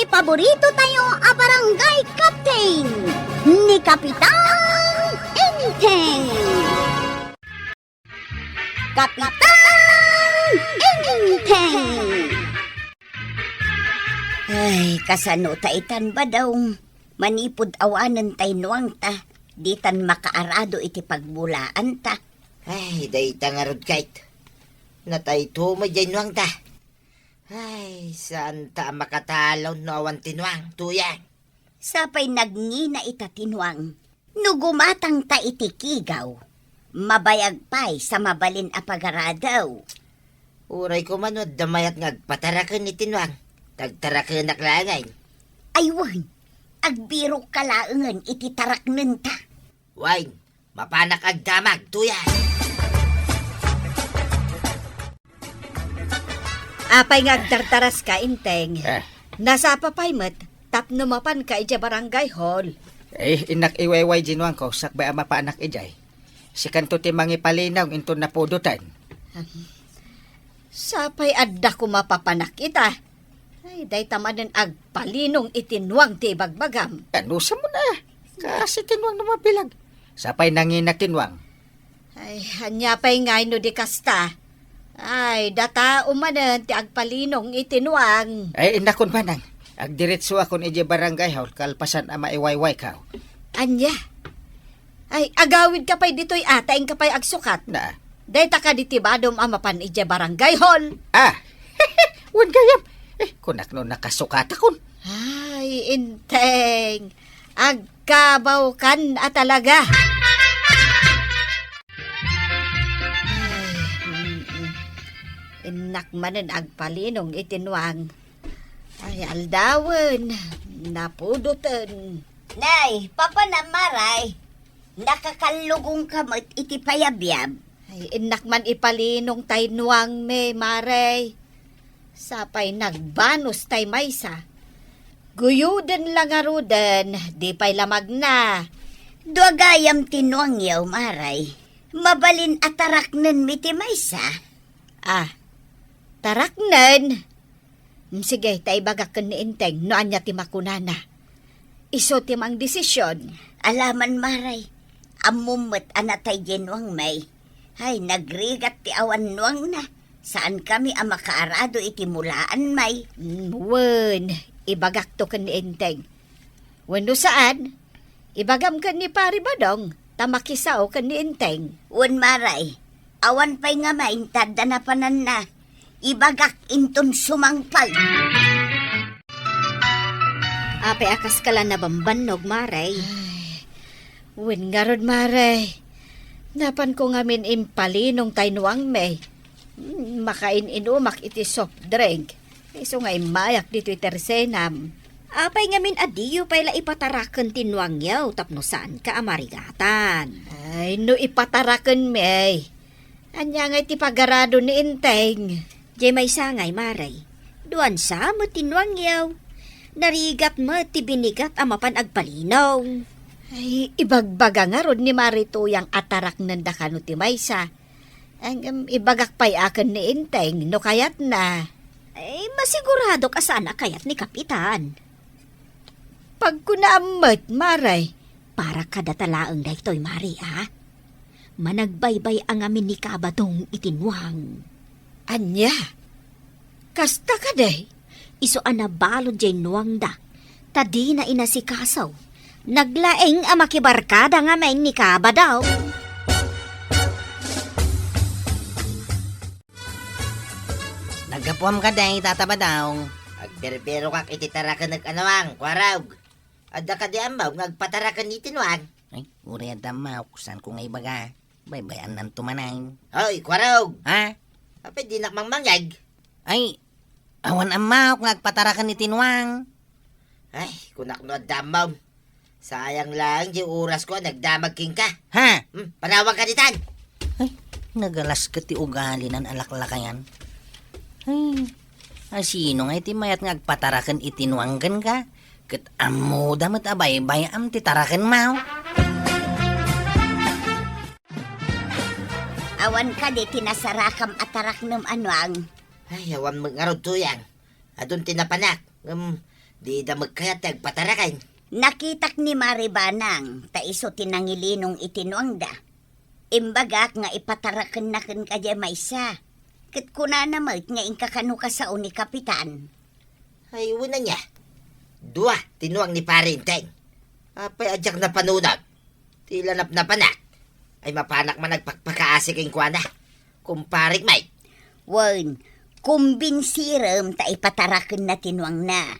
iti paborito tayo a barangay captain ni Kapitan Enteng. Kapitan Enteng! Ay, kasano taitan ba daw? Manipod awanan tay nuang ta. Di tan makaarado iti pagbulaan ta. Ay, day tangarod kahit. Natay to may dyan nuang ta. Ay, saan ta makatalaw no awan tinuang, tuyang. Sapay nagngina ita tinuang. Nugumatang ta iti kigaw. Mabayag pay sa mabalin a pagaradaw. Uray ko manod, damayat ngagpatarakan ni tinuang. Tagtarakan naklangay. Aywan, agbiro kalaangan iti taraknen ta. Wain, mapanak agdamag, tuyang. Apay ngagdartaras ka, Inteng. Nasa papaymet, tapno mapan ka ija barangay hall. Inak iwayway jinuang ko, sakbay ama pa anak ijay. Si kanto ti mangipalinaw into napudutan. Sapay adda ko mapapanak ita. Ay, day tamanan agpalinong itinwang ti bagbagam. Anusa mo na, kasi tinwang na mabilag. Sapay nanginak tinwang. Ay, hanya pa'y ngay no di kasta. Ay, data umanan ti agpalinong itinwang. Ay, inakon manang. Agdiretso akon ije barangay hall, kalpasan ama iwayway ka. Anya? Ay, agawid ka pa'y dito'y ataing ka pa'y agsukat. Na? Day taka ditibadom amapan ije barangay hall. Wan gayam. Kunak no nakasukat akon. Ay, Inteng. Agkabaw kan talaga. Inak manan agpalinong itinwang. Ay, aldawan. Napudutan. Nay, papa na maray. Nakakalugong kamot iti payabyab. Ay, inak man ipalinong tainwang me, maray. Sapay nagbanos tay maysa. Guyuden lang arudan, di pa'y lamag na. Duagayam tinuang yaw maray. Mabalin ataraknen miti maysa. Taraknen. Sige, tay bagakan ni Inteng, no anya ti makunana. Iso ti mang desisyon. Alaman maray. Amumot anatay genuang may. Hay, nagrigat ti awan nuang na. Saan kami ang makaarado iti mulaan may? Wen, ibagak to kan ni Inteng. Wendo saan? Ibagam kan ni Pari Badong, tamakisaw kan ni Inteng. Wen maray, awan pa'y nga may tada na panan na. Ibagak inton sumangpal. Ape akas kala na bambanog, maray. Wen nga rod, maray. Napan ko ngamin impalinong taynuang may. Makain-inumak iti soft drink. Iso nga imayak dito itersenam. Apay ngamin adiyo payla ipatarakan tinwang yaw tapno saan ka amarigatan. Ay, no ipatarakan may. Anya nga iti pagarado ni Inteng. Di may sangay maray. Duan sa mo tinwang yaw. Narigat mo ti binigat amapan agpalinaw. Ay, ibagbaga nga rod ni Marito yang atarak nanda kano ti maysa. Ang ibagak pa'y akin ni Inteng, no kayat na. Ay, masigurado ka sana kayat ni Kapitan. Pag kunaamat, maray. Para kadatalaang daytoy, Mari, ha? Managbaybay ang amin ni Kabadong itinwang. Anya? Kasta ka day? Iso anabalo dyan nuwang da. Tadi na inasikasaw. Naglaeng ang makibarkada nga may ni Kabadaw. Nagapuam ka day, tataba daw. Agberbero kak ititarakan nag-anawang, kwaraw. Adda ka di ambaw, ngagpatarakan ni tinuang. Ay, uri adamaw, kusan ko nga ibaga. Baybayan nan tumanay. Hoy, kwaraw. Ha? Apay di nakmangmangyag. Ay, awan amaw, ngagpatarakan ni tinwang. Ay, kunak no adamaw. Sayang lang, di oras ko, nagdamag king ka. Ha? Panawag ka ditan. Ay, nagalas ka ti ugali nan alaklakayan. Ay, sino nga iti mayat ngagpatarakan itinwanggan ka? Kat amo damat abay bayam ti tarakan mau. Awan ka di tinasarakam atarak ng anwang. Ay, awan mo nga ro tuyang. Adun tinapanak. Di da magkayat agpatarakan. Nakitak ni Maribanang, ta iso tinangilinong itinuang da. Imbagak nga ipatarakan na kan kaya maysa. Kat kuna namat nga inkakano ka sa ni Kapitan. Ay, una niya. Dua, tinuang ni Parinteng. Apay adyak na panunag. Tilanap na panak. Ay mapanak man nagpagpakaasik ang kuwana. Kumparik may. Wan, kumbinsiram ta ipatarakan na tinuang na.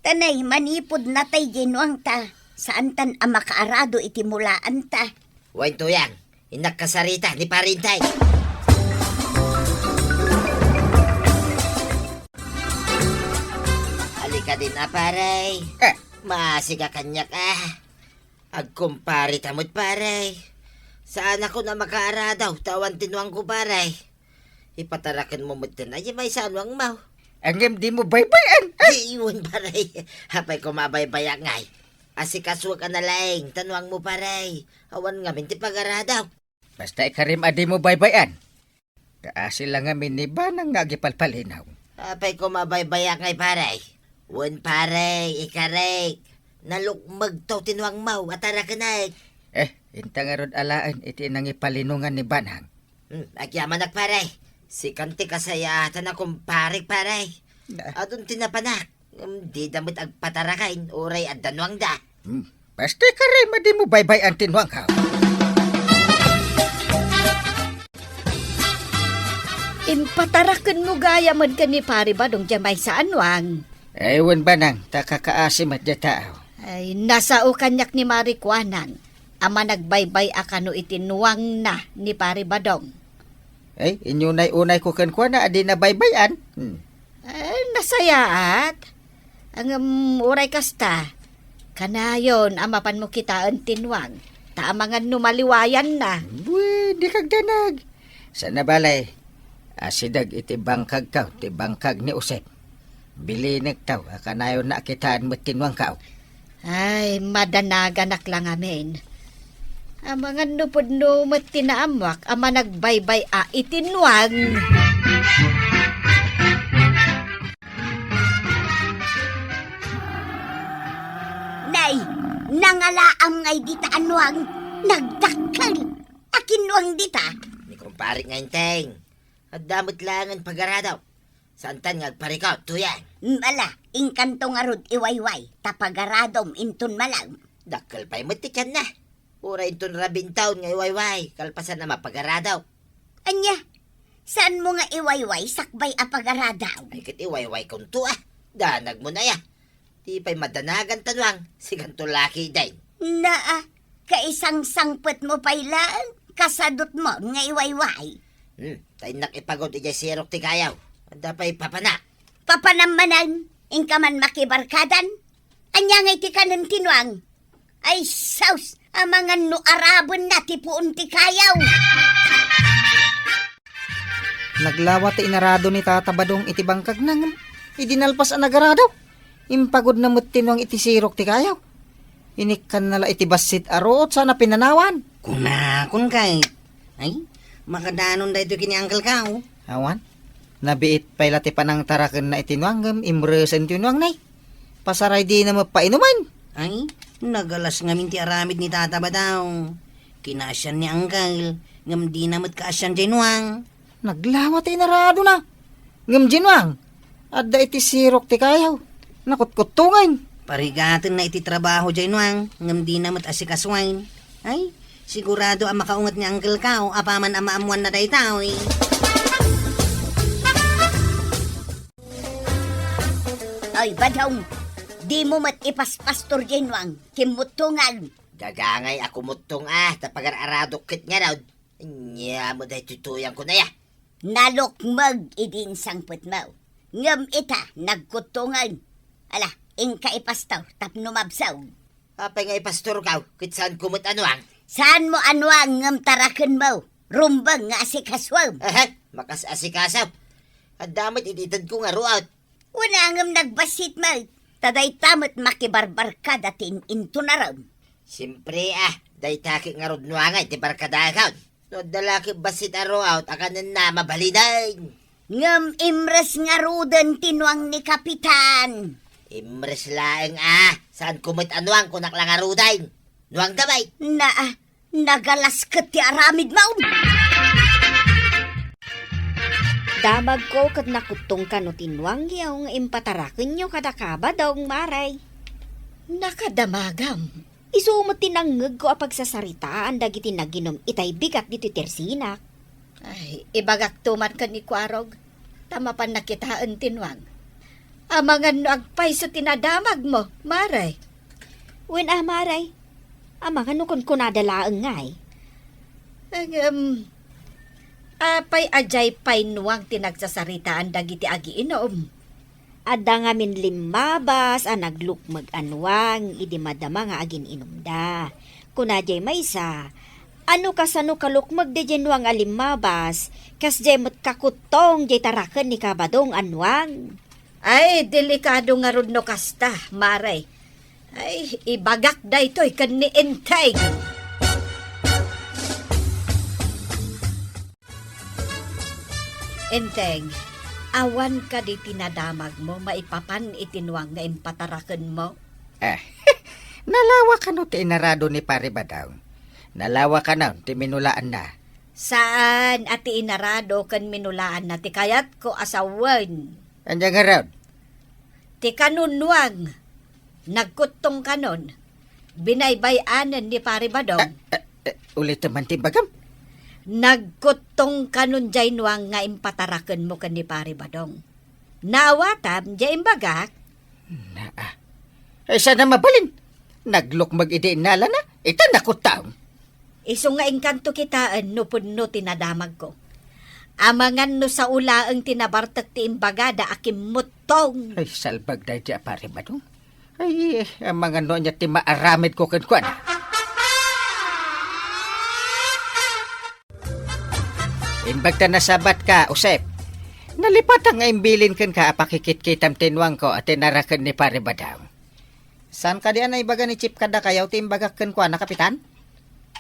Tanay manipod na tay ginuang ta. Saan tan ang makaarado iti mulaan ta. Wain tuyang, inagkasarita ni Parinteng. Halika din na paray. Maasiga kanyak Agkumpari tamot paray. Saan ako na makaaradaw, tawan tinuang ko paray. Ipatarakan mo mo din ay may sanwang mau. Angem di mo baybayan. Ay, iwan paray. Hapay ko mabaybaya ngay. Asikaswa ka na laing, tanwang mo paray. Awan nga minti pag-aradaw. Basta ikarim adi mo baybayan. Kaasi lang amin ni Banang nga gipalpalinaw. Hapay ko mabaybaya ngay paray. Wan paray, ikarek. Nalukmag taw tinwang mau, atarakanay. Inta nga rod alaan iti nang ipalinungan ni Banang. Agyaman ak paray. Si kanti kasayatan akong parik paray. Adun tinapanak. Di damit agpatarakain, oray at danwang da. Basta ikarim adi mo baybayan tinwang ka. Impatarakan mo gaya man ka ni pari ba dong jamay sa anwang? Ewan Banang, takakaasim at tao. Ay, nasao kanyak ni Marikwanan. Ama nagbaybay akano itinuwang na ni pari Badong. Inyo na'y unay ko kankwa na adi na baybayan. Nasayaat. Ang uray kasta. Kanayon, amapan mo kita ang tinwang. Taamangan numaliwayan na. Buwi, di kag danag. Sa nabalay, asidag iti bangkag kaw, ti bangkag ni Usep. Bili nagtaw, kanayon na kitaan mo tinwang kaw. Ay, madanaganak lang amin. Ang mga nupod no matinaamwak, ama nagbaybay itinwang. Nay, nangalaam ngay dita anwang. Nagdakkel. Akinwang dita. Ni kumparik nga inteng. At damot langan pag-aradaw. Saan tan nga agparikaw, tuyang. Mala, inkanto nga rod iwayway. Tapagaradom intun malang. Dakal pa'y matikan na. Ura inton 12 taon nga iwayway. Kalpasan na mapagaradaw. Anya, saan mo nga iwayway sakbay apagaradaw? Ay kit iwayway kong to Danag mo na ya. Di pa'y madanagan tanwang. Sigan to laki din. Naa, kaisang sangpet mo pailaan. Kasadot mo nga iwayway. Tay nakipagod ijay sirok ti kayaw. Anda pa'y papanak. Papanamanan, ingka man makibarkadan. Anya nga iti kanan tinwang. Ay, saus, ang mga nuarabon na tipuon ti kayaw. Naglawa ti inarado ni Tata Badong iti bangkag nang idinalpas ang nagaradaw. Impagod na mutinwang iti sirok ti kayaw. Inikan nala iti basit arot sana pinanawan. Kunakon kay. Ay, makadanon da ito kini Uncle Kao. Awan, nabiit pa'y lati panang tarakan na itinwanggam imresen tinwang nay. Pasaray di na mapainuman. Ay, nagalas nga minti aramid ni Tata Badaw. Kinasyan ni Uncle, ngam di namat kaasyan Januang. Naglawa ti inarado na. Ngam jinwang, adda iti sirok ti kayaw. Nakutkutungan. Parigatin na iti trabaho Januang, ngam di namat asikaswain. Ay, sigurado ang makaungat ni Uncle Kao, apaman ang maamuan na day tao eh. Ay, Badong, di mo mat ipaspastor Jenwang, kimutungan. Dagangay ako mutong tapagar-arado kit nga raw. Nya mo dahi tutuyang ko na ya. Nalukmag idin sangpet mo. Ngam ita, nagkutungan. Ala, ingka ipastaw, tapno mabsaw. Apay nga ipastor kaw, kit saan kumot anwang. Saan mo anwang ngam tarakan mo? Rumbang nga asikaswam. Makas asikasaw. At damit ititad ko nga ruaut. Wala ngam nagbasit mo. Taday tamot makibarbar ka datin into na raw. Siyempre dahi taki nga rodnuangay, ti barkadakaw. No, dalaki basit aruaut, akanan na mabaliday. Ngam imres nga rudan tinwang ni Kapitan. Imres laeng saan kumit anuang kunak lang arudain. Nuang damay. Nagalas ka ti aramid maun. Damag ko kat nakutong ka no tinwang yaw nga impatarakin nyo kada kabadong maray. Nakadamagam. Isumot tinangag ko apag sa saritaan dagiti naginom itay bigat dito tersinak. Ay, ibagak tuman ka ni Kwarog. Tama pa nakitaan tinwang. Amangan no agpay sa tinadamag mo, Maray. Wen maray. Amang ano kon kunadalaang ngay. Apay ajay pay nuwang tinagsasaritaan dagiti agiinom. Adda nga min limabas naglukmag anwang idi madama nga agin inumda. Kunajay maysa, ano kasano kalukmag de jenwang alimabas, kas jemot kakutong jay taraken ni kabadong anwang. Ay, delikado nga rod no kasta, Maray. Ay, ibagak da ito'y kan ni Entay. Enteng, awan ka di tinadamag mo, maipapan itinwang nga impataraken mo. Nalawa ka no ti inarado ni pare badaw. Nalawa ka na ti minulaan na. Saan ati inarado kan minulaan na ti kayat ko asawan? Anya nga raw. Ti kanunwang, nagkutong kanon, binaybayanan ni pare badong. Ulit naman ti bagam. Nagkutong kanon jay nuang nga impataraken mo kan ni pare badong. Nawatam jay imbagak. Ay sana mabalin. Naglukmag idi inala na. Ita nakutaw. Iso nga engkanto kitaan no punno tinadamag ko. Amangan no sa ula ang tinabartak ti imbagada akim mutong. Ay salbag dahi di pare badong. Ay ang mga no niya ti maaramid ko kankwan. Imbagta na sabat ka, Usep. Nalipat ang imbilin kan ka apakikit-kitam tinwang ko at tinarakan ni pare badaw. Saan ka diyan na ibaga ni Chip kada kayaw timbagakan kwa na kapitan?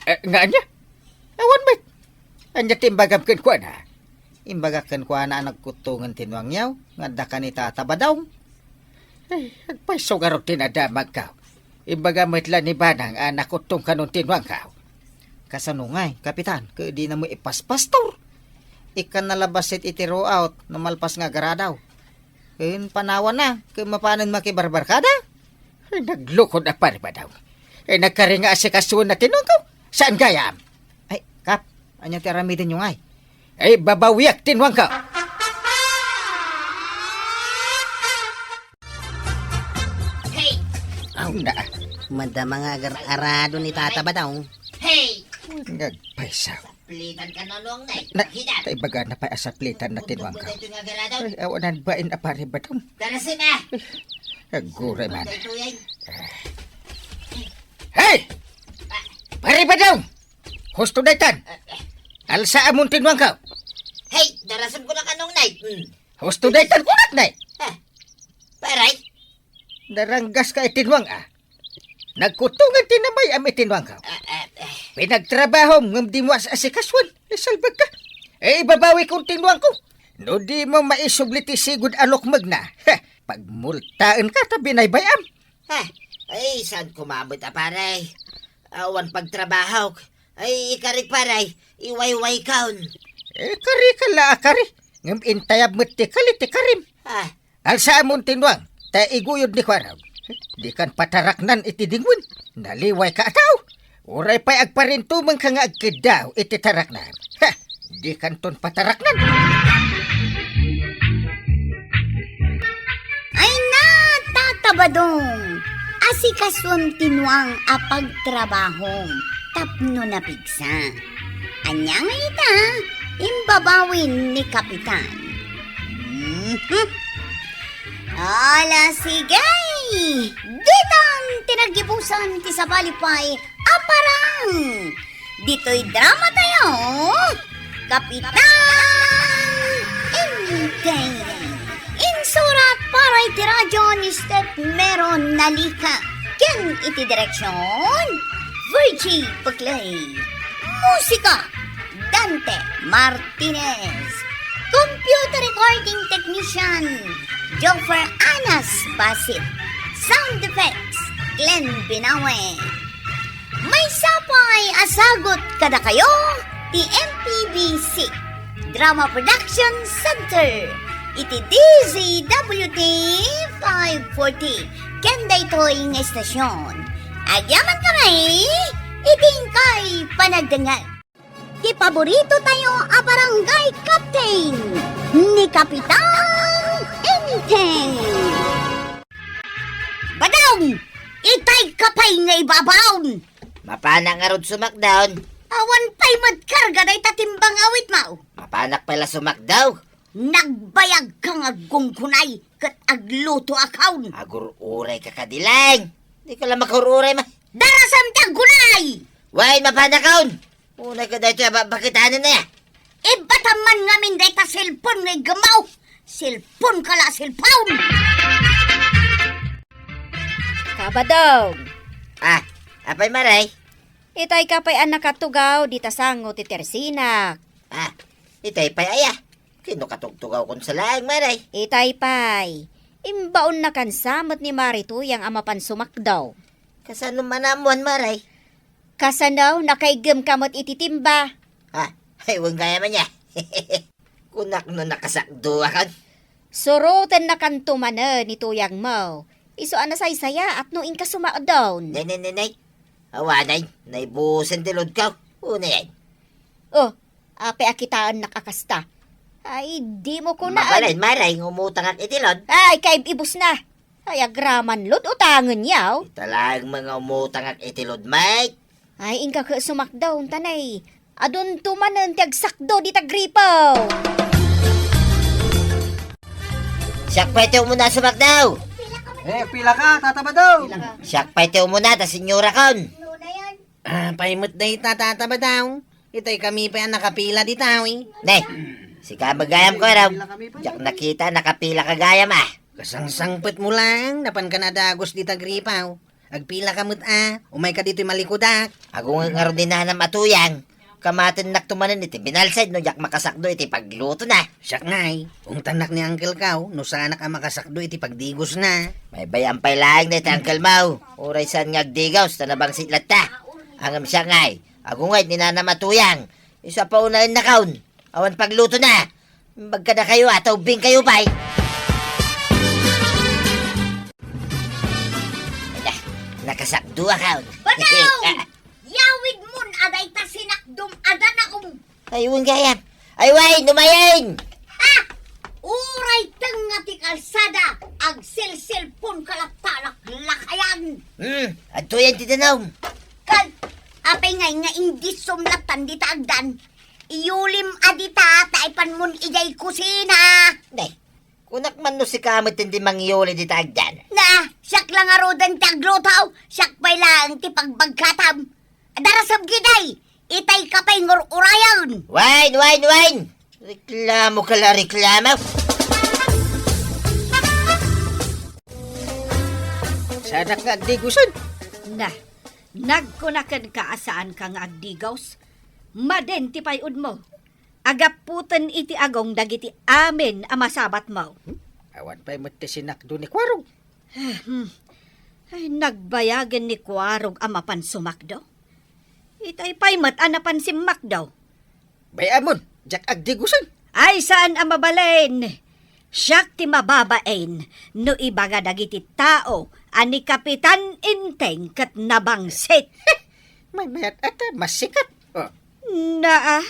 Nga anya? Awan ba't? Anya timbagam kan kwa na? Imbagakan kwa na nagkutungan tinwang yaw, nga da ka ni tataba daw. Ay, agpaiso garot tinadamag ka. Imbaga mitla ni Banang nakutong kanong tinwang ka. Kasanungay, kapitan, ka di na mo ipaspastor. Ikan nalabas it itiro out, namalpas nga garadaw. Kaya panawan na, kaya mapanan makibarbar ka da? Ay, naglukod na pare badaw. Ay, nagkaringa si kasuan na tinwang ka. Saan gayam? Ay, Kap, anya ti aramidin yung ay. Ay, babawiyak tinwang ka. Hey! Aw na. Madama nga arado ni Tata Badong. Hey! Nagpaisaw. Plitan ka na nuang nay. Na, Hidat. taibaga na pa asaplitan na tinwang ka. Ito nga garadaw. Ay, awanan ba in apare badong? Darasin na! Agure man. Ito yan. Hey! Pare badong! Husto daytan! Alsa amon tinwang ka. Hey! Darasin ko na kanong nay. Husto daytan kunat na. Paray! Daranggas ka itinwang Nagkutungan tinamay am itinwang ka. Pinagtrabaho ngam di mo asikaswan. Salbag ka. Ibabawi kong tinwang ko. No di mo maisubliti sigud alokmag na. Pagmultaan ka tabi na bayam. Ay, saan kumabot paray? Awan pagtrabaho. Ay, ikarik paray. Iwayway kaon. Kari ka la kari. Ngam intayab mo't tikalit tikarim. Alsa amon tinwang. Ta iguyod ni kwaraw. Di kan pataraknan iti dingwin. Naliway ka ataw. Uray pa'y agparintumang ka nga agkidaw iti taraknan. Di kan ton pataraknan. Ay na, tatabadong. Asikason tinwang apagtrabahong. Tapno na pigsa. Anyang ita, imbabawin ni Kapitan. Ala sigay! Ditang tinagipusan ti Sabalipay aparang! Dito'y drama tayo! Kapitan Enteng! Insurat para iti radyo ni Step Meron Nalika. Ken iti direksyon Virgie Paglay. Musika Dante Martinez. Computer recording technician Jofer Anas Basit. Sound effects, Glenn Binawe. May sapay asagot kada kayo, ti MPBC Drama Production Center. Iti DZWT 540. Kenda ito'y nga estasyon. Agyaman kami, iting kay panagdangal. Ti paborito tayo a barangay captain ni Kapitan Enteng. Badawng! Itay kapay nga ibabawn! Mapanak nga rod sumakdaw. Awan pa'y madkarga na itatimbang awit mau. Mapanak pala sumakdaw. Nagbayag ka nga gungkunay kat agluto akawn. Agur-uray ka kadilang. Di ka lang makur-uray ma. Darasam tiyang gunay! Way, mapanak kaon. Unay ka dito, bakitanin na ya. Ibataman nga min dayta cellphone nga gamaw. Cellphone kala cellphone. Kabadong. Ah, apay maray. Itay kapay ang nakatugaw di tasango ti Tersinak. Ah, itay pay aya. Kinukatugtugaw kon sa laing maray. Itay pay. Imbaon na kansamot ni Marituyang amapan sumakdaw. Kasano manamuan maray? Kasanaw nakaigem kamot ititimba. Ah, ay wang gaya man niya. Kunak no nakasakdo akan. Surutan na kantumana ni Tuyang mo. Iso ana saya at no inka sumakdaw. Nay. Awanay, naibusan tilod ka. Una yan. Oh, ape akitaan nakakasta. Ay, di mo ko na. Mabalay, maray, ngumutang at itilod. Ay, kaib ibus na. Ay, agraman lot utangan yaw. Talagang mga umutang at itilod, mate. Ay, inka ka sumakdaw, tanay. Adun tumanan tiagsakdo di tagripaw. Siyak pa ito muna sumakdaw. Pila ka, tatabadaw. Siyak pa ito muna, ta senyora kon. Paimot na itataba daw. Itay kami pa ang nakapila di tawi. Ne, si kamagayam ko raw. Jak nakita, nakapila ka gayam ah. Kasangsangpet mo lang, napan ka na dagos di tagripaw. Agpila ka mo't umay ka dito'y malikudak. Ako nga ron din na matuyang. Kamatin naktumanan iti binalsad no jak makasakdo iti pagluto na. Siyak ngay, kung tanak ni Uncle Kaw, no sana ka makasakdo iti pagdigos na. May bayang pay laing na iti Uncle Mau. Uray san ngagdigaw sa nabang sitlat ta. Hangam siya ngay. Ako nga'y ninanamatuyang. Isa pa unahin na kaun. Awan pagluto na. Bagka na kayo ataw bing kayo bay. Nakasakdo akaw. Badaw! Yawid mun aday ta sinakdum adan akong. Ayun gayam. Ay way, numayin! Ha! Uray tanga ti kalsada ag cellphone kalaptalak lakayan. Ato yan titanaw. Kag apay ngay nga hindi sumlatan di taagdan. Iyulim adita taipan mun ijay kusina. Nay, kunak man no si kamot hindi mangyoli di taagdan. Na, siyak lang arodan ti aglotaw. Siyak pay lang ti pagbagkatam. Darasam giday, itay kapay ngururayan. Wine! Reklamo ka la reklamo. Sana nga agdigusan. Na, nagkunakan ka asaan kang agdigaws. Maden ti payud mo. Agaputan iti agong dagiti amin ang masabat mo. Awan pa'y matisinakdo ni Kwarong. Ay, nagbayagan ni Kwarog ang mapan sumakdo. Itay pa'y matanapan si Makdaw. Bayamon, jak agdigusan. Ay, saan ang mabalain? Siyak ti mababain no ibaga dagiti tao ani Kapitan Inteng kat nabangsit. May mayat ata, mas sikat. Oh, Na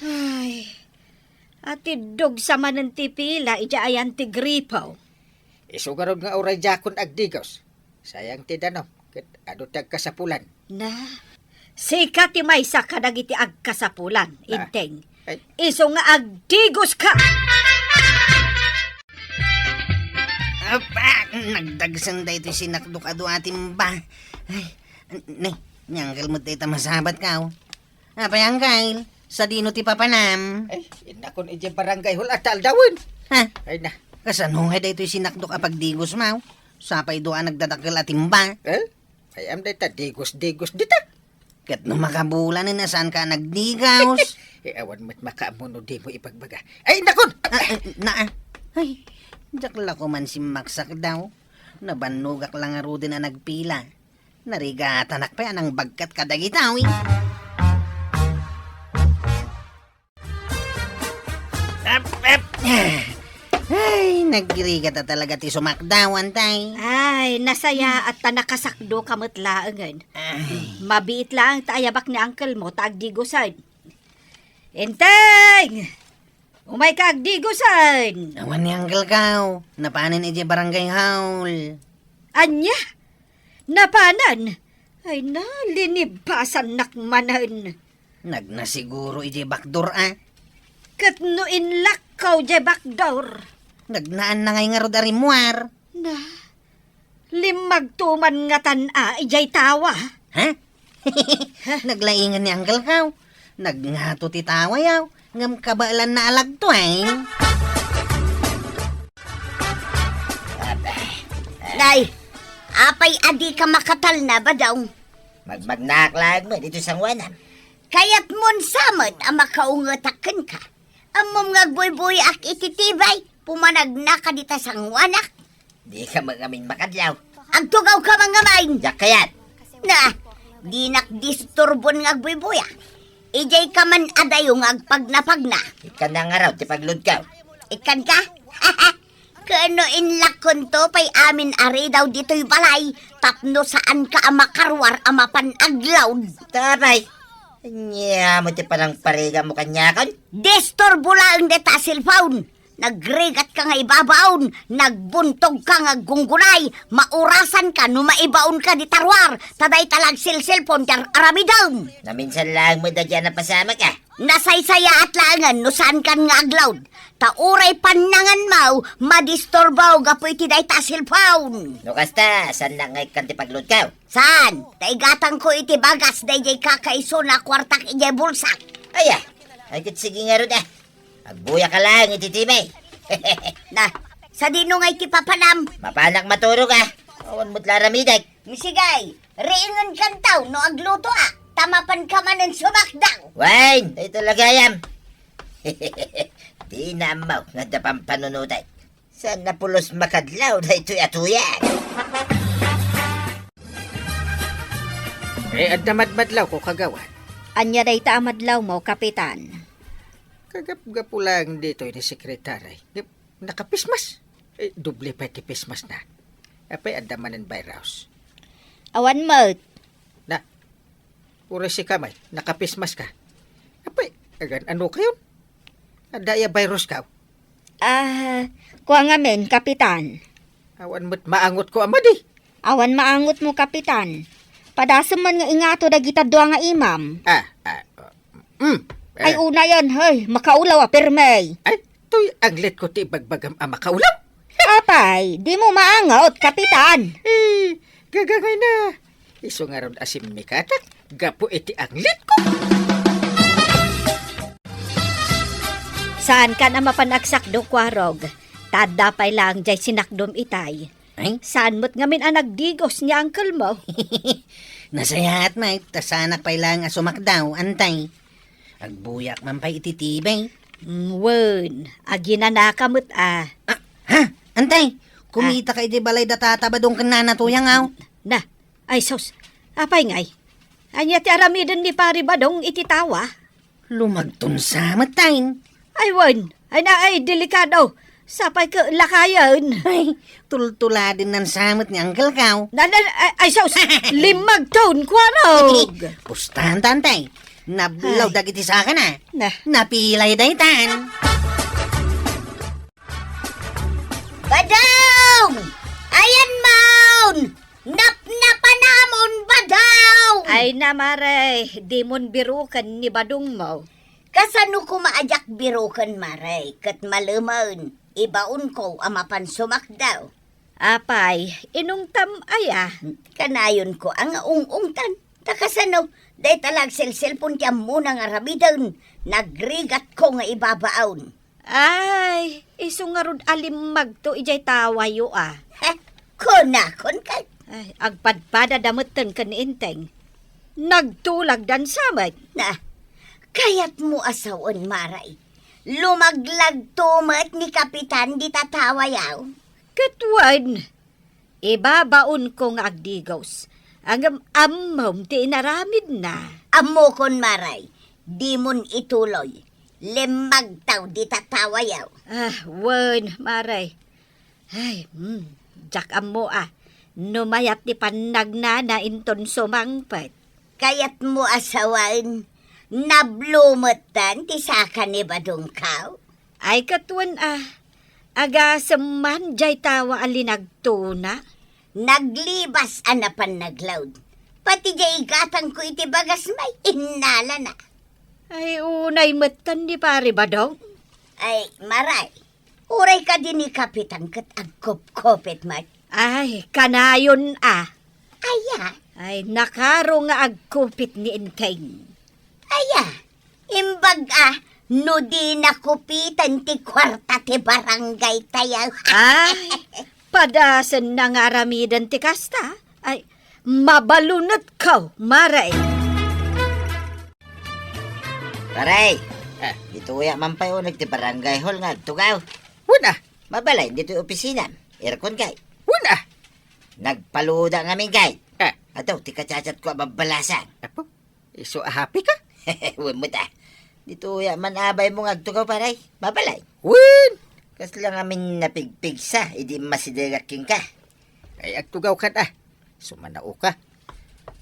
ay, ati dog sa manan ti pila ija ayan ti gripaw. isugarod nga oray jakon agdigos. Sayang ti danaw, ket ado tag kasapulan. Na, sika ti maysa kadagiti agkasapulan, Inteng. Ay, Iso nga agdigos ka! Apa, nagdagsang da ito sinakdok ado atin ba? Ay, nyanggal mo tayo masabat ka. Apa yang kail? Sa dino ti papanam. ay, inakon ije barangay hul at aldawin. Ha? Ay na, Kasanong da ito sinakdok apag digos mo? Sapay doa nagdadakil atin ba? ay am day ta digos dita. Kat no makabulan na saan ka nagdigaws? Awan mo't makaamuno di mo ipagbaga. Ay, nakon! Ay, Jakla ko man si Maksak daw. Nabanugak lang nga din na nagpila. Narigatanak pa yan ang bagkat kadagitaw eh. Ay, nagrigat na talaga ti sumakdawan tay. Ay, nasaya at tanakasakdo kamutlaangan. Mabiit lang taayabak ni uncle mo taagdigusan. Enteng! Umay ka agdigusan! Awan ni Uncle Kaw. Napanin iti barangay haul. Anya? Napanan? Ay na, linibasan nakmanan. Nagnasiguro iti bakdor ah. Katno inlakaw jay bakdor. Nagnaan na ngay nga rod arimuar. Na, limagtuman nga tana, ijay tawa. Ha? Naglaingan ni Uncle Kaw. Nagngato ti tawa yaw. Ngam kabalan na alag to eh. Day, apay adi ka makatal na ba daw? Magmagnaklag mo dito sa ngwanam. Kaya't mon samot ang makaungatakan ka. Amom nga buy-buy ak ititibay, pumanag na ka dita sa ngwanak. Di ka magamin makadlaw. Agtugaw ka mga main. Jak kayat. Na, di nakdisturbon nga buy-buya. Ijay ka man adayong agpagnapagna. Ikan na nga raw, ti pagludkaw. Ikan ka? Kano inlakon to pay amin ari daw dito'y balay. Tapno saan ka amakarwar amapan aglawd. Tapay. Nya mo ti parang pariga mo kanyakan. Disturbo lang deta cellphone. Nagrigat ka nga ibabaon, nagbuntog ka nga gunggunay, maurasan ka no maibaon ka di tarwar, taday talag cellphone jar aramidaw. Naminsan lang mo da dyan na pasama ka. Nasaysaya at langan no saan kan nga aglawd. Tauray panangan mau, madisturbaw gapoy ti day ta cellphone. No kasta, saan na ngay kan ti pagludkaw? Saan? Taigatang ko iti bagas day jay kakaiso na kwartak ijay bulsak. Aya, ay kit sige nga ron ah. Agbuya ka lang, ititibay. Na, sa dino nga iti papanam. Mapanak maturo ka. Awan mo't laramidag. Misigay, riingan kantaw no agluto tamapan ka man ng sumakdaw. Wine, ito lagayam. Di na amaw nga dapang panunutan. Saan na pulos makadlaw na ito'y atuyan? Adnamadmadlaw ko kagawan. Anya day ta amadlaw mo, kapitan. Kagap-gapo lang dito ni sekretary. Nakapismas. Doble pa ti pismas na. Apay andamanan by Rouse. Awan mo, Na, pura si kamay. Nakapismas ka. Apay, agan ano kayo? Adaya virus ka. kuha nga men, kapitan. Awan mo't maangot ko amadi. Awan maangot mo, kapitan. Padasam man nga ingato dagita doa nga imam. Ay una yan, hey, makaulaw permay. Ay, to'y aglit ko ti bagbagam makaulam. Apay, di mo maangot, kapitan. Gagangay na. Iso nga ron asim mikatak. Gapo iti aglit ko. Saan ka na mapanagsak do kwarog? Tadapay lang jay sinakdom itay. Ay, Saan mo't ngamin ang nagdigos niya uncle mo? nasayahat may, tasanak pa lang sumakdaw, antay. Agbuyak man pa ititibay. Wen, aginanakamot Ha? Antay, kumita kay di balay datatabadong kananatuyang aw. Na, ay sos, apay ngay. Anya ti aramidon ni pari badong ititawa. Lumagtun sa matain. Ay wen, ay na ay delikado. Sapay ka lakayan. Ay, tultula din ng samot ni Uncle Kaw. Ay sos, limag taon kwarog. Pustahan tantay. Nablaw Ay. dagiti sa akin ah. Na, Napilay daytan. Badaw! Ayan maun! Napnapanamon, badaw! ay namare, di mon birukan ni badong mo. Kasano ko maajak birukan maray, kat maluman, ibaon ko amapan sumakdaw. Apay, inungtam aya. Kanayon ko ang ungungtan. Takasano, day talag cellphone tiyan muna nga rabidan. Nagrigat ko nga ibabaon. Ay, iso nga rod alimag to ijay tawayo Heh, kunakon ka. Ay, agpadpada damutan kan inteng. Nagtulag dan samay. Na, kayat mo asawan maray. Lumaglag tumat ni Kapitan di tatawayaw. Katwan, ibabaon ko nga agdigos. Ang amom ti inaramid na. Amo kon maray, di mon ituloy. Lemagtaw di tatawayaw. Wen, maray. Ay, jak amo Numayat ti panagnana inton sumangpet. Kayat mo asawan, nablumetan ti saka ni Badungkaw. Ay katwan aga seman jay tawa alinagtuna. Naglibas anapan naglawd. Pati jay gatang ko iti bagas may inala na. Ay unay metan di pare badong. Ay, maray. Uray ka din ni Kapitan kat agkop-kopit mat. Ay kanayon Aya, Ay nakaro nga agkupit ni Inteng. aya. Imbag no di nakupitan ti kwarta ti barangay tayaw. Ay, padasan na nga aramidan ti kasta. Ay, mabalunot ka, maray. Paray, dito uya mampay o nagti barangay hall nga tugaw. Una, Mabalay, dito yung opisina. Aircon kay. una. Nagpaluda nga min kay. Ah, Ato, ti kachachat ko mabalasan. apo, iso happy ka? Huwag mo ta. Dito uya man abay mo nga tugaw paray. Mabalay. Win! Kas lang amin napigpigsa, hindi masidegaking ka. Ay, agtugaw ka Sumanao ka.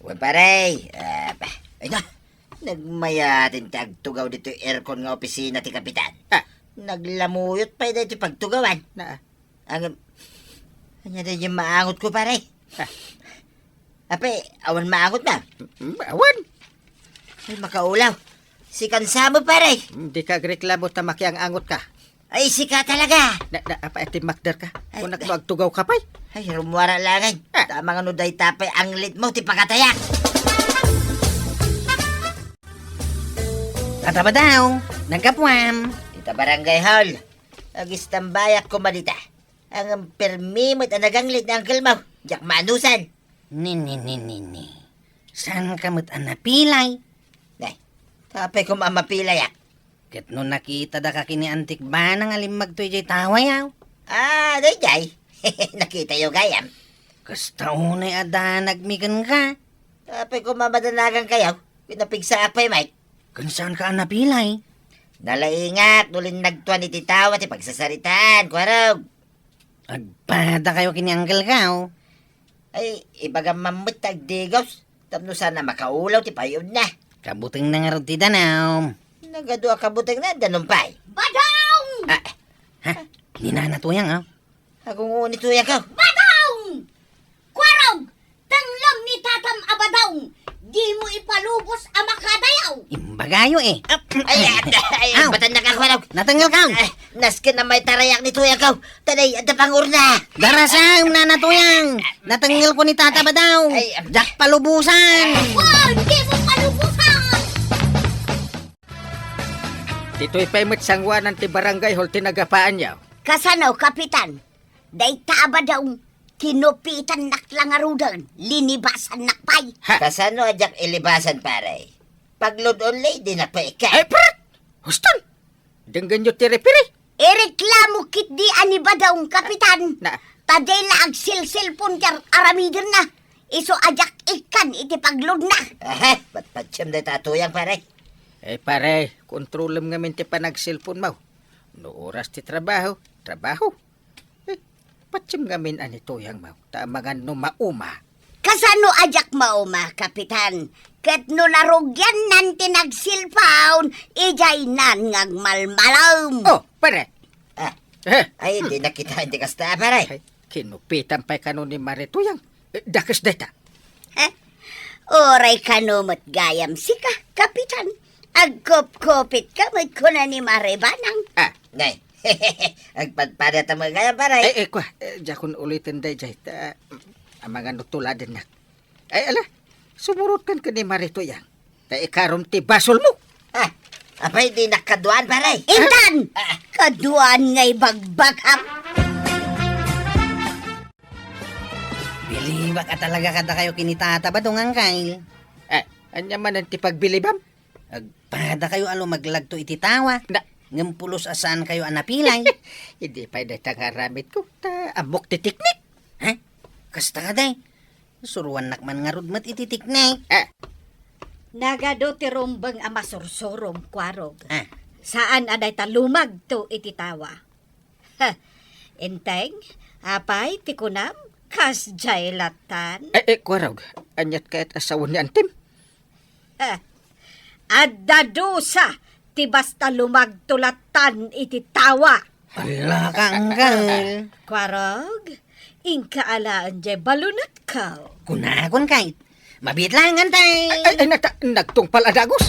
Huwag paray. Ay na. Nagmayatin tagtugaw dito yung aircon nga opisina ti Kapitan. Naglamuyot pa dito pagtugawan. Na, Kanya din yung maangot ko pare. Ape, awan maangot na. awan. Ay makaulaw. Si kansa mo pare. Hindi ka reklamo tamaki ang angot ka. Ay si ka talaga. Apa iti makder ka? Ay, Kung nagtugaw ka pa'y. Ay rumwara langan. Tama nga no day tapay ang lit mo ti pakatayak. Tataba daw, nagkapuam. Tita barangay hall. Agistambayak ko malita. Ang permimot ang naganglit na angkel mo. Diyak manusan. Ni. Saan ka mo't anapilay? Nay, tapay ko mamapilayak. Ket no nakita da ka kini antik ba nang alimag to'y jay tawayaw? Dayjay. Nakita yung gayam. Kasta unay ada nagmigan ka. Tapay ko mamadanagan kayo. Pinapigsa apay, Mike. Kung saan ka anapilay? Nalaingat, nulin nagtuan iti tawa ti pagsasaritaan, kwarog. Agpada kayo kini angkel ka, oh. Ay, ibaga mamut tagdigos. Tapno sana makaulaw ti payod na. Kabuting na nga rin ti danaw. Nagadua kabuteng na, danumpay. Badong! Ha? Ninanatuyang, ah. Akong unit tuya ka. Badong! Kwarog! Tanglam ni Tatam Abadong! Di mo ipalubos ang makadayaw! Imbagayo, eh. Ay, batan na ka, kwarog. Natanggal ka. Naskin na may tarayak ni tuya ka. Tanay, at pangurna. Darasang nanatuyang. Natanggal ko ni Tata ba daw? Ay, Jak palubusan. Wow! Di mo palubusan! Dito'y paimot sangwanan ti barangay hall tinagapaan yaw. Kasanaw, Kapitan? Day taaba daw kinupitan naklang arudan, linibasan nakpay. Kasano ajak ilibasan, pare? Paglod only, di na pa ika. Ay, prat! Huston! Denggan nyo ti repiri. Ireklamo kit di ani ba daw, Kapitan? Na, Taday la agsil-silpon jar aramidin na. Iso ajak ikan iti paglod na. Ba't patsyam na tatuyang, pare? pare, kontrolem ngamin ti panagsilpon mo. No oras ti trabaho. Patsim ngamin anito yang mo. Tamangan no mauma. Kasano ajak mauma, Kapitan? Ket no narugyan nan tinagsilpaon, ijay nan ngag malmalam. Oh, pare. Ay, hindi na kita, hindi kasta, pare. Ay, kinupitan pa'y kanon ni Marituyang. Dakas deta. Oray kanumot gayam sika, Kapitan. Agkop-kopit ka, magkuna ni Maribanang. Nay, agpadpada ta mga kaya, pare. Kwa, jakon ulitin day jay. Ang mga nutuladan na. Ala, sumurot kan ka ni Marituyang. Ikarom ti basol mo. Apay, di nakaduan, pare. Intan! Kaduan ngay bagbagap. Biliwak ka talaga kada kayo kini Tata ba dong angkay? Anya man ang ti pagbilibam. Agpada kayo alo maglagto iti tawa. Ngampulos asaan kayo anapilay. Hindi pa na tangaramit ko. Amok ti tiknik. Ha? Kasta ka day. Suruan nakman nga rudmat ititiknik. Nagado ti rumbang ama sursurom kwarog. Ah. Saan aday talumag to ititawa? Ha, enteng, apay ti kunam, kas jaylatan. Kwarog. Anyat ka't asawa ni Antim. Ha, addadusa, ti basta lumag tulatan ititawa. Ala ka, anggal. Kwarog, ingkaalaan jay balunat ka. Kunakon kahit. Mabit lang antay. Nagtungpal adagos.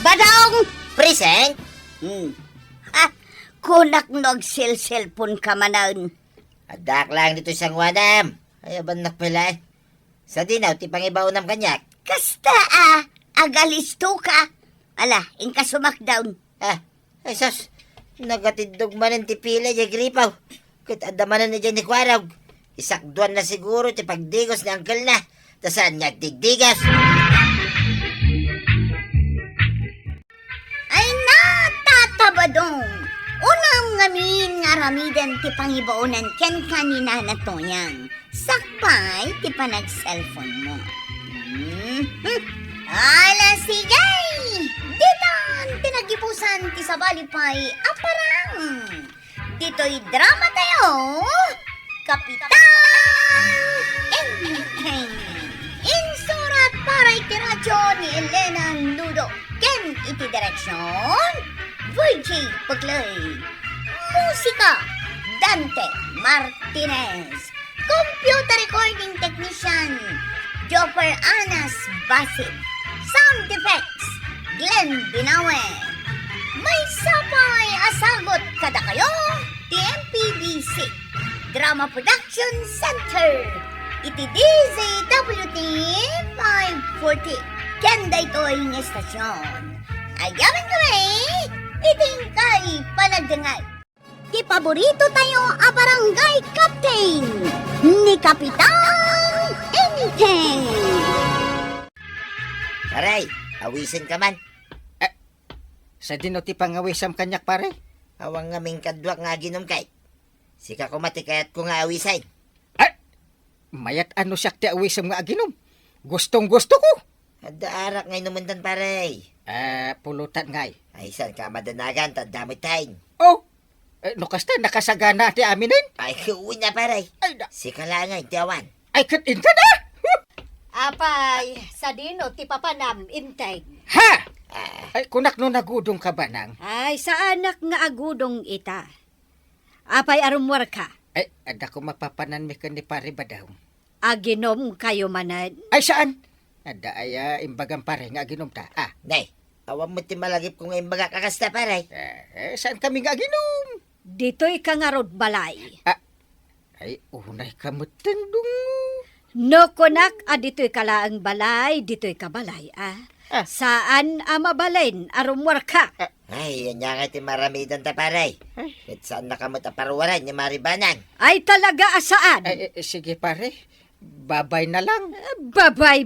Badong! Present? Ha? Kunak nog cellphone ka manan. Adak lang dito isang wadam. Ay, aban nakpila. Sa dinaw, ti pangibaw ng kanyak. Kasta agalisto ka. Ala, inka sumakdown. Ay, sos. Nagatidog manan ti pila, di gripaw. Kit adamanan na dyan ni Kwarog. Isakduan na siguro ti pagdigos ni Uncle na. Tasan niya digdigas. Ay na, tatabadong. Unang ngamin nga ramidan ti pangibaunan ken kanina na toyang. Sakpay ti panag-cellphone mo. Ala sigay! Ditan tinagipusan ti sabalipay aparang. Dito'y drama tayo. Kapitan Entertainment. Insurat para iti radyo ni Elena Ludo. Ken iti direksyon Virgie Paglay. Musika Dante Martinez. Computer recording technician Jopper Anas Basit. Sound effects Glenn Binawe. May sapay asagot kada kayo TMPBC Drama Production Center. Iti DZWT 540. Kanda ito'y ng estasyon. Ayaman kami, iting kay panagdangay. Di paborito tayo a barangay captain ni Kapitan Enteng. Aray, awisin ka man. Sa dino ti pangawisam kanyak pare. Awang ngaming kadwak nga ginom kay. Sika ko matikayat ko nga awisain. Mayat ano siya ti awisam nga aginom. Gustong gusto ko. Adda arak ngay numundan pare. Pulutan ngay. Ay, saan ka madanagan, tandamit tayo. Oh, no kasta nakasagana ti aminin. Ay, kuwi na pare. Ay, Sika lang ngay, tiyawan. ay katinta na. Apay, sa dino ti papanam inteng. Ha! Ay, kunak no nagudong ka ba nang? Ay, sa anak nga agudong ita. Apay arumwar ka. Ay, ada ko mapapanan mi ni pare ba daw? Aginom kayo manad. Ay, saan? Ada ay imbagang pare nga aginom ta. Nay, awan mo ti malagip kung ngay baga kakasta pare. Saan kami nga aginom? Dito'y kangarod balay. Ay, unay kamutan dong. No kunak, dito'y kalaang balay, dito'y kabalay, Saan mabalain, arumwar ka? Ay, yan nga ti maramidan ta pare. At saan nakamot aparwaran ni Maribanang. Ay talaga saan? Sige pare, babay na lang. Babay.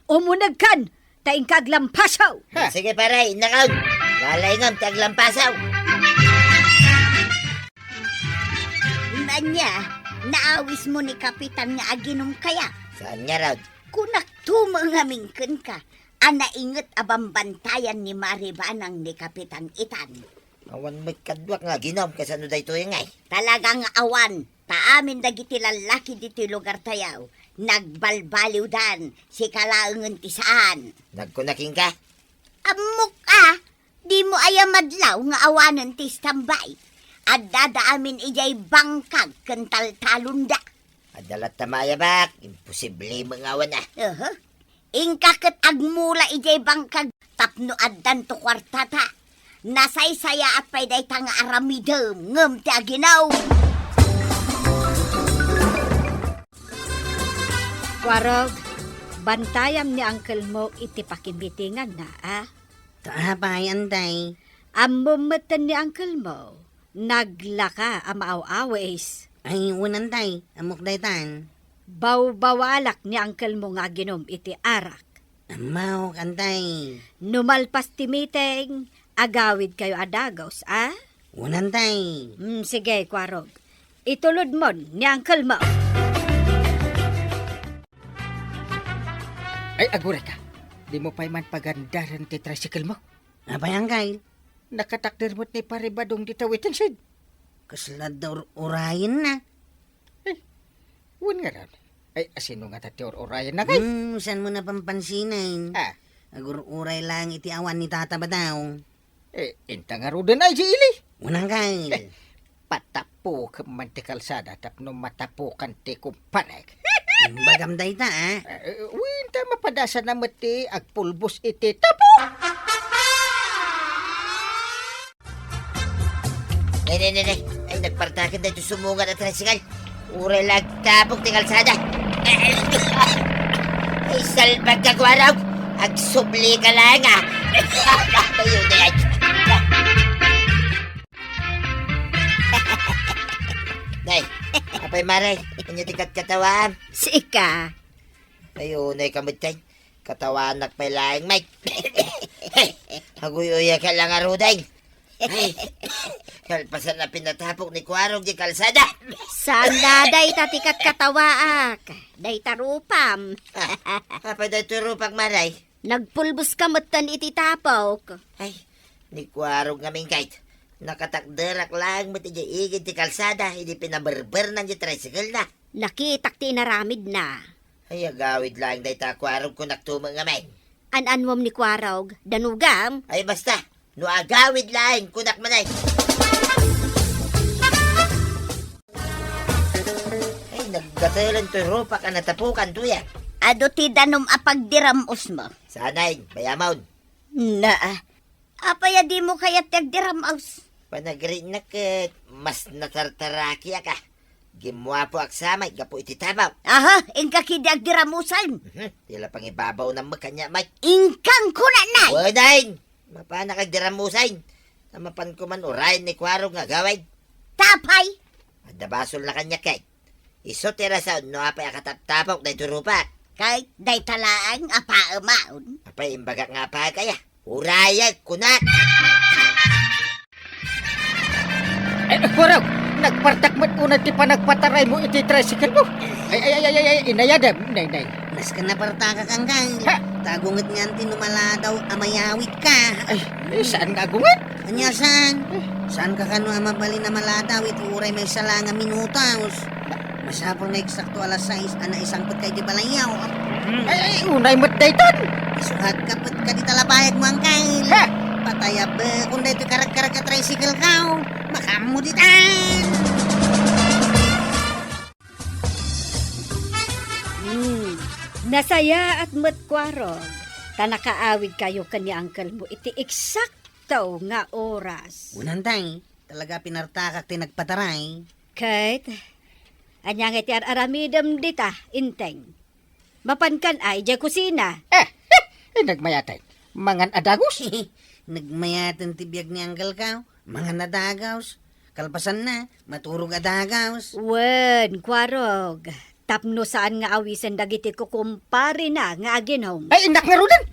Umunag kan, taing kaglampasaw. Sige pare, inakaw. Nalay ngam, taglampasaw. Nanya, naawis mo ni Kapitan nga aginom kaya. Saan nga raw? Kunak tumangamingken ka. Ana inget abambantayan ni Maribanang ni Kapitan Itan. Awan mo'y kadwak nga ginom kasano da ito yung ngay. Talagang awan. Taamin dagiti lalaki diti lugar tayaw. Nagbalbaliw dan si kalaangan ti saan. Nagkunaking ka? Amok di mo ayamadlaw nga awanan ti stambay. At dadaamin ijay bangkag kental talunda. Adalat tamaya bak, imposible mangawan na. Ingkaket agmula ijay bangkag tapno addan to kwartata. Nasaysaya at payday tanga aramidem ngem ti aginaw. Warog, bantayam ni uncle mo iti pakibitingan na, Taapay, anday. Amumatan ni uncle mo, naglaka amaaw-awes. Ay, unantay. Amok daytan. Bawbawalak ni uncle mo nga ginom iti arak. Amaw, kantay. Numalpas ti meeting, agawid kayo adagaws, ah? Unan tay. Sige, Kwarog. Itulod mo ni Uncle mo. Ay, agura ka. Di mo pa'y man pagandaran ti tricycle mo. Apay ang kail. Nakatakder mo't ni paribadong di tawitin sid. Kaslad daw urayin na. Wan nga rin. Ay, asino nga tati orayan na kay. Saan mo na pampansinan? Ah, Agur uray lang iti awan ni Tata ba daw? inta nga rodan ay ili. Unang kail. Patapo ka man ti kalsada tapno matapukan ti kumpanek. Bagam day ta, ah. Winta mapadasa na mati agpulbos iti tapo. Nay. Ay, nagpartakin na ito sumungan at tricycle. Uray lang tapok ti kalsada. Ay, salbag ka, Kwaraw. Agsubli ka lang, ah. Tayo na yan. Nay, apay maray. Kanya tikat katawaan. Sika. Tayo na kamitay. Katawaan nakpay laing, Mike. Haguyoya ka lang aruday. Ay, kalpasan na pinatapok ni Kwarog di kalsada. Saan na day tatikat katawaak? Day tarupam. Apay daw turo pag maray. Nagpulbos ka matan iti tapok. Ay, ni Kwarog ngamin kahit. Nakatakderak lang matijaigid ti kalsada. Hindi pinaberber ng di tricycle na. Nakitak ti naramid na. Ay, agawid lang dahi ta Kwarog kung naktumang ngamin. An-anwam ni Kwarog, danugam. Ay, basta. No agawid lang kunak manay. Ay, naggatalan to ropa ka natapukan to yan. Ado ti danom apagdiramos mo. Sanay, bayamaw. Na, apaya di mo kaya tagdiramos. Panagrin na kat, mas natartaraki ka. Gimwapo aksamay, gapo iti tabaw. Aha, ingka kidi agdiramusan. Tila pang ibabaw ng makanya, Mike. Ingkang kunanay. Wadain! Mapana kagdiramusain. Namapan ko man urayin ni Kwarog nga gaway. Tapay. Adabasol na kanya kay. Iso tira sa no apay akataptapok na iturupa. Kay day talaang apaamaon. Apay imbaga nga pa kaya. Urayag, kunat! Ay, Kwarog, nagpartak mo't una ti panagpataray mo iti tricycle mo. Ay, inayada, nay. Nas ka na partaka kang kail. Ha? Tagungat niyan tinumala daw amayawit ka. Ay, saan nga agungan? Anya saan? Saan ka kano amabali na maladaw iti uray may sala nga minutos. Masapol na eksakto alas 6 ana isang put kay di balayaw. Ay, unay mo't daytan. Isuhat ka put ka di talapayag mo ang kail. Ha? Patayab kung dito karak-karak ka tricycle ka. Makamu di tan. Nasaya at matkwarog. Tanakaawid kayo kanya uncle mo iti eksakto nga oras. Unan tay, talaga pinartakak ti nagpataray. Kate, anyang iti aramidam dita, inteng. Mapankan ay di kusina. Nagmayatay. Mangan adagos. Nagmayatan ti biyag ni Uncle ka. Mga nadagaws. Kalpasan na, maturog adagaws. Wen, kwarog. Tapno saan nga awisan dagiti ko kumpare na nga aginhom. Ay, inak nga rodan.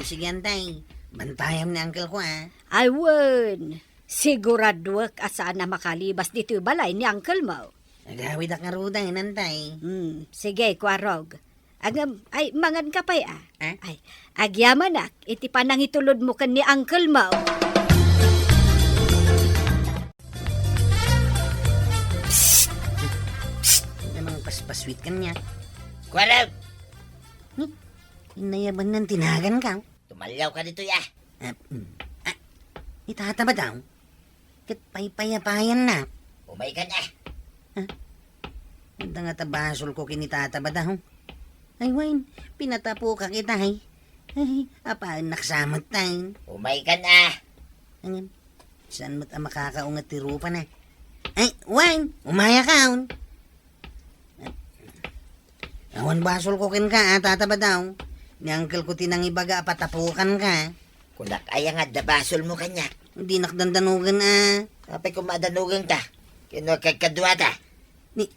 Sige antay, bantayam ni Uncle ko ha. Ay wen, siguraduak asaan na makalibas dito balay ni uncle mo. Nagawid ak nga ruday nantay. Sige, kwarog. Ay, mangan ka pa'y ah. Eh? Ay, agyaman ak, iti panang itulod mo kan ni uncle mo. Namang paspasweet ka niya. Kwarog! Inayaban ng tinagan ka. Tumalyaw ka dito, ya. Itata ba daw? Kat paypayapayan na. Umay ka na. Anda nga tabasol ko kinitata ba daw? Ay, Wayne, pinatapo ka kita, ay. Ay, apa, naksamat tayo. Umay ka na. Angan, saan mo't ang makakaungat tirupa na? Ay, Wayne, umaya ka, on. Awan basol ko kin ka, tata ba daw? Ni uncle ko tinangibaga, patapukan ka. Kunak ay nga dabasol mo kanya. Hindi nakdandanugan, ah. Kapag kumadanugan ka, kinukagkadwata. Ni,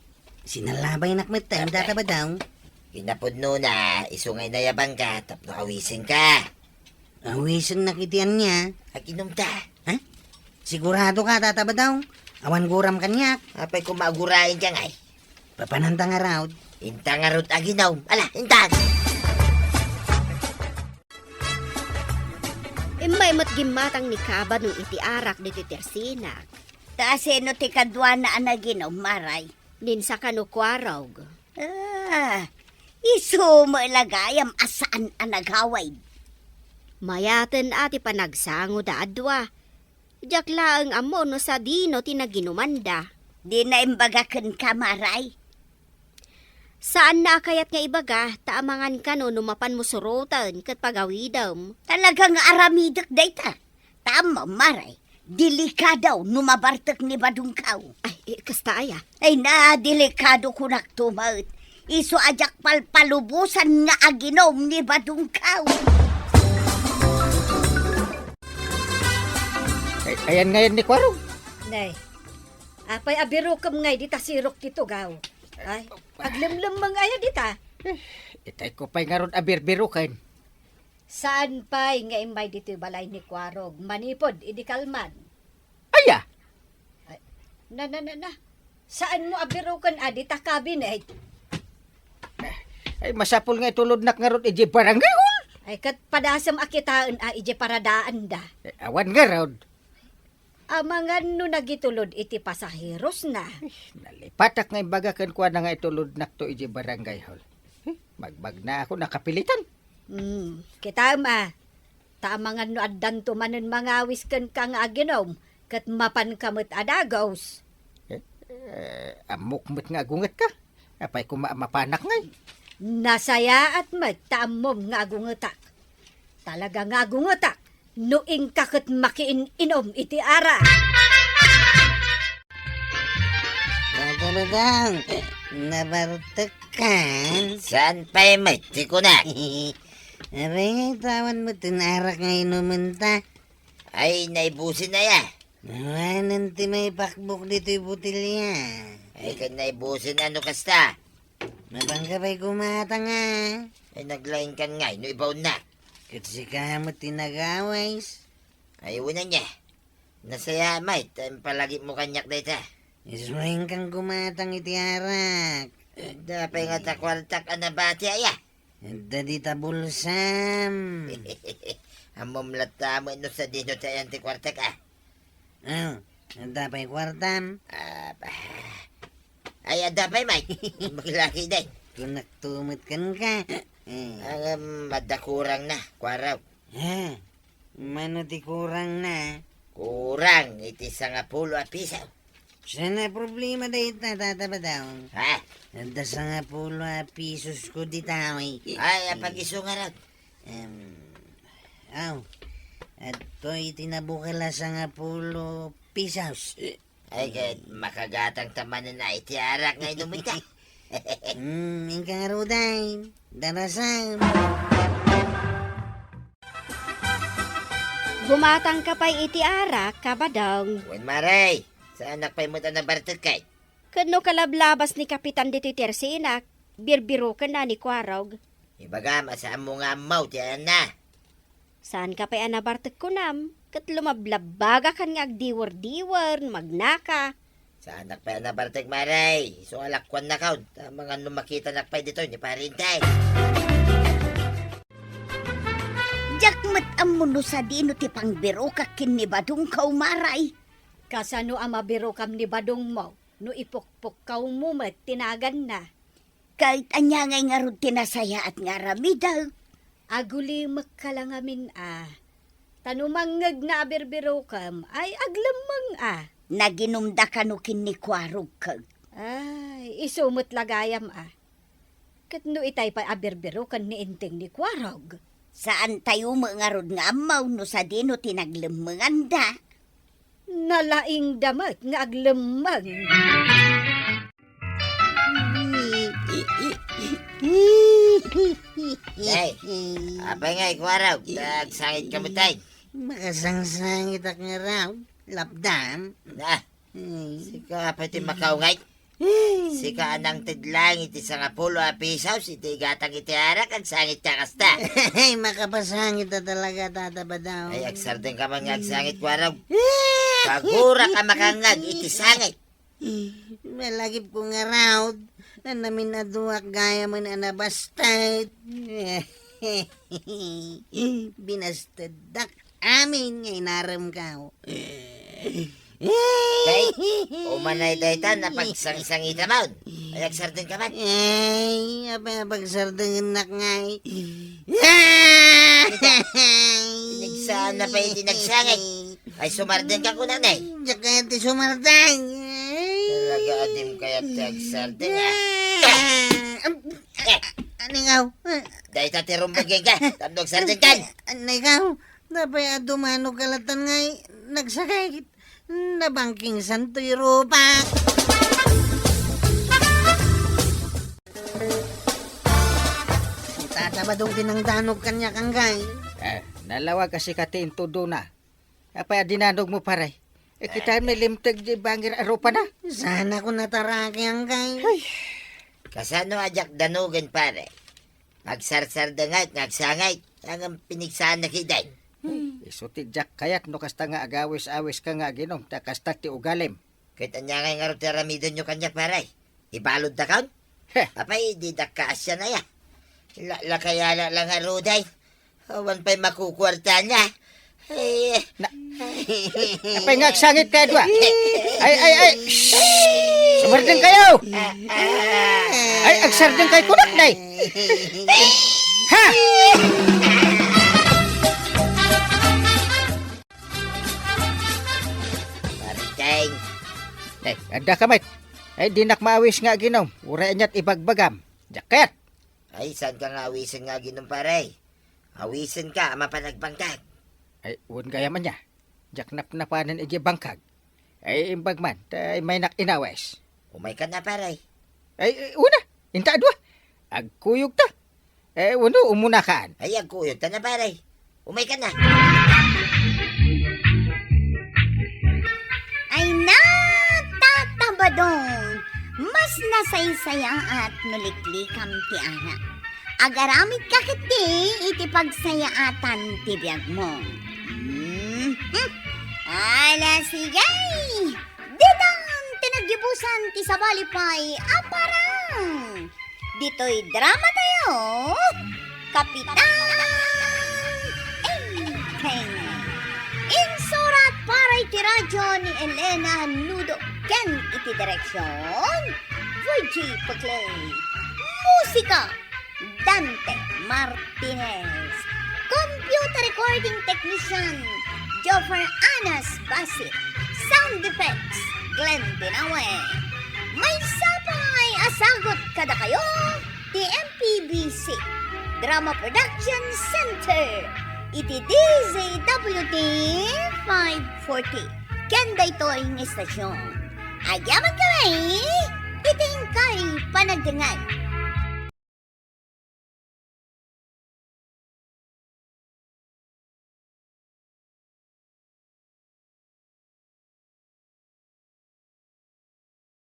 sinalabay nakmet tayo, tata ba daw? Kinapudno na, isungay na yabang ka, tapno kawisin ka. Awisan na kitian niya. Aginom ta. Sigurado ka, tataba daw. Awan guram kanyak. Apay kung maagurain ka ngay. Papananta nga raw. Intang arot aginaw. Ala, intang! Imay mat gimatang ni Kaba nung iti arak dito tersinak. Taasino ti kadwa na anaginom, Maray. Ninsa ka no kwarog. Iso mo ilagayam asaan anagaway. Mayaten ati panagsango da adwa. Diyak laang amo no sa dino tinaginumanda. Di na imbagakan ka, Maray. Saan na kayat nga ibaga, taamangan ka no numapan mo surutan kat pagawidam. Talagang aramidak dayta. Tama, Maray. Delikadaw numabartak ni Badungkaw. Ay, kasta aya. Ay na, delikado kunak tumaut. Iso ajak palpalubusan nga aginom ni Badungkaw. Ayan ngayon ni Kwarog. Nay, apay abirukam ngay dita sirok dito gaw. Ay, aglemlem mangaya dita. Itay ko pa'y nga ron abirbirukan. Saan pa'y nga imay dito balay ni Kwarog? Manipod, idi kalman. Aya! Na. Saan mo abirukan dita cabinet? Ay masapol nga itulod nak nga ron iji barangay hol. Ay kat padasam akitaan ije paradaan da. Awan nga ron. Amangan no nagitulod iti pasaheros na. Nalipatak nga imbagakan ko na nga itulod nak to iji barangay hol. Magbag na ako nakapilitan. Kita taamangan no addan tumanen mangawis kan kang aginom, kat mapan kamot adagos. Amok mo't nga agungat ka. Apay ko mapanak ngay. Nasaya at magtaamom nga agungetak. Talaga nga agungetak, nuing kakot makiin-inom iti ara. Tataba daw. Nabartakan. Saan pa'y mati ko na? Aray, tawan mo tinarak nga inuman ta. Ay, naibusin na ya. Nawanan ti may pakbuk dito'y butilya. Ay, kan naibusin ano kasta. Mabangka ba'y kumata nga. Ay, naglain kan ngay, no ibaw na. Kasi ka mo tinagaways. Ay, una niya. Nasaya, mate. Palagi mo kanyak data. Isuhin kang kumatang itiarak. Dapay nga takwartak anabati aya. Dadi tabulsam. Amomlat tamo ino sa dino tayo antikwartak ah. Dapay kwartam. Ay, dapay mate. Makilaki day. Kunak tumot kan ka. Madakurang na, kwaraw. Mano ti kurang na. Kurang, iti sa nga pulo at pisaw. Sana problema dahil tataba daw. Ha? Nanda sa nga pulo pisos ko di taway. Ay, pag-iso nga rin. At to'y tinabukala sa nga pulo pisos. Ay, kahit makagatang tamanan na itiarak nga inumita. Ika nga ruday. Darasam. Gumatang ka pa'y iti arak, kabadang. Wen maray, sa anak pa'y mo na bartet kay. Kano kalablabas ni Kapitan dito tersinak, birbiro ka na ni Kwarog. Ibaga, masaan mo nga amaw, tiyan na. Saan ka pa'y anabartek ko nam? Kat lumablabaga kan nga agdiwar-diwar, magnaka. Sa anak pa'y na bartet maray. So alakwan na kaun. Mga numakita nak pa'y dito, ni parintay. Jakmat amuno sa dino ti pangbiro kakin ni Badungkaw, Maray. Kasano ang mabirukam ni Badong mo, no ipukpok kaw mo met tinagan na. Kahit anya ngay nga ron tinasaya at nga ramidaw. Aguli magkalangamin Tanumangag na abirbirukam ay aglamang Naginumda ka no kin ni Kwarog kag. Ay, isumot lagayam Kat no itay pa abirbirukan ni inting ni Kwarog. Saan tayo nga ron nga amaw no sa dino tinaglemenganda. Nalaing damat nga aglamang. Ay, apay nga, ikwaraw. Tagsangit ka mo tay. Makasangsangit ak nga raw. Lapdam. Na, sika pa iti makaw ngay. Si kaanang tidlang iti sangapulo a pisaw, si tigatang iti arak, ang sangit ka kasta. Ay, makapasangit na talaga, Tata Badong. Ay, agsardeng ka mga agsangit kwaraw. Pagura ka makangag, iti sangit. Malagip ko nga raw, na namin naduwak gaya mo na nabastad. Binastadak amin ngay naram ka. Day, umanay daytan na pagsang-sangita mo. Ay, agsardeng ka man. Ay, apa pagsardeng nak ngay. Pinagsaan na pa iti nagsangit. Ay, sumardeng ka kunan eh. Diyan ti sumardang. Talaga adim kaya't agsardeng ah. Ano ikaw? Dahil tatirumbagin ka, tandog sardeng ka. Ano ikaw? Dapat dumano kalatan ngay. Nagsakay. Nabangking santoy rupa. Si Tata Badong tinangdanog kanya kang gay. Nalawag kasi katiin todo na. Apa dinanog mo paray? Kita may limtag di bangir arupa na. Sana ko nataraki ang gay. Kasano ajak danugan pare. Magsarsardangay, ngagsangay. Ang pinigsaan na kiday. Isuti jak kayat no kasta nga agawis-awis ka nga ginom takasta ti ugalim. Kahit anya ngay nga teramidon nyo kanya pare. Ibalod na kaon? Heh. Apay, di dakasya na ya. Lakayala lang nga ruday. Awan pa'y makukwarta niya. Ay, Apay nga agsangit ka dua. Ay. Sumardeng kayo. Ay, agsardeng kay kunak day. Ha! Marinteng. Ay, ada kamay. Ay, dinak maawis nga ginom. Uray niya't ibagbagam. Jaket. Ay, saan ka nga awisin nga ginom pare? Awisin ka, mapanagpangkag. Ay, uwan gaya man niya. Jaknap na panan iji bangkag. Ay, imbagman. Ay, may nakinawes. Umay ka na pare. Ay, una. Inta dua. Agkuyog ta. Eh, uno, umunakaan. Ay, agkuyog ka na pare. Umay ka na. Ay na, Tata Badong, mas nasaysaya at nuliklikam ti anak. Agaramid ka kiti, iti pagsayaatan ti biyag mo. Ala sigay, didang tinaggibusan ti sabalipay, aparang. Dito'y drama tayo, Kapitan Enteng. Insurat para iti radyo ni Elena Nudo ken iti direksyon Virgie Paclay. Musika Dante Martinez. Computer recording technician Joffer Anas Basit. Sound effects Glenn Binawe. May sapay asagot kada kayo ti MPBC Drama Production Center. Iti DZWT 540. Kenda ito ang istasyon. Ayaman kami, iting kay panagdangay.